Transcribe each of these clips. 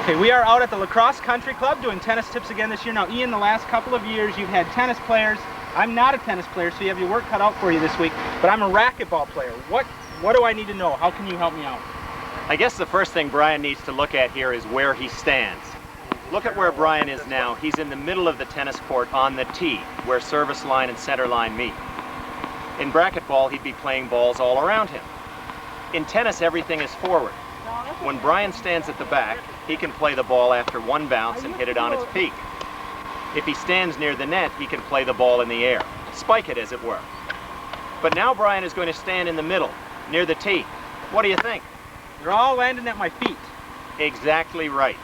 Okay, we are out at the Lacrosse Country Club doing tennis tips again this year. Now, Ian, the last couple of years you've had tennis players. I'm not a tennis player, so you have your work cut out for you this week, but I'm a racquetball player. What do I need to know? How can you help me out? I guess the first thing Brian needs to look at here is where he stands. Look at where Brian is now. He's in the middle of the tennis court on the tee, where service line and center line meet. In racquetball, he'd be playing balls all around him. In tennis, everything is forward. When Brian stands at the back, he can play the ball after one bounce and hit it on its peak. If he stands near the net, he can play the ball in the air, spike it as it were. But now Brian is going to stand in the middle, near the tee. What do you think? They're all landing at my feet. Exactly right.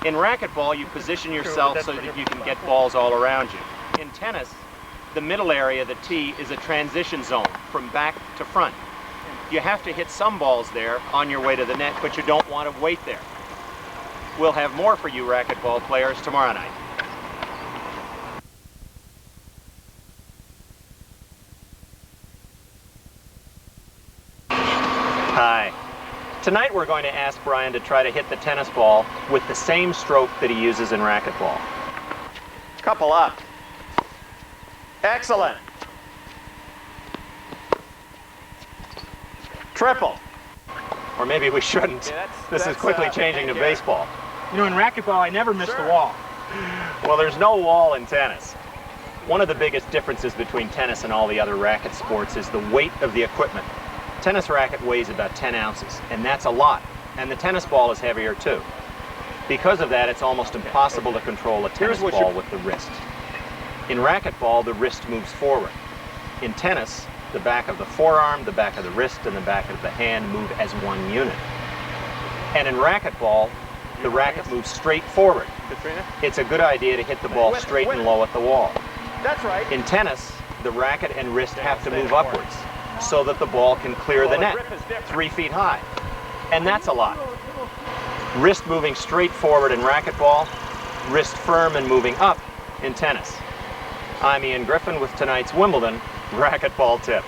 In racquetball, you position yourself so that you can get balls all around you. In tennis, the middle area, the tee, is a transition zone from back to front. You have to hit some balls there on your way to the net, but you don't want to wait there. We'll have more for you racquetball players tomorrow night. Hi. Tonight we're going to ask Brian to try to hit the tennis ball with the same stroke that he uses in racquetball. Couple up. Excellent. Triple. Or maybe we shouldn't. Yeah, this is quickly changing to baseball. You know, in racquetball, I never miss the wall. Well, there's no wall in tennis. One of the biggest differences between tennis and all the other racket sports is the weight of the equipment. Tennis racket weighs about 10 ounces, and that's a lot. And the tennis ball is heavier too. Because of that, it's almost impossible to control a tennis ball with the wrist. In racquetball, the wrist moves forward. In tennis, the back of the forearm, the back of the wrist, and the back of the hand move as one unit. And in racquetball, the racket moves straight forward. It's a good idea to hit the ball straight and low at the wall. That's right. In tennis, the racket and wrist have to move upwards so that the ball can clear the net 3 feet high. And that's a lot. Wrist moving straight forward in racquetball, wrist firm and moving up in tennis. I'm Ian Griffin with tonight's Wimbledon racquetball tip.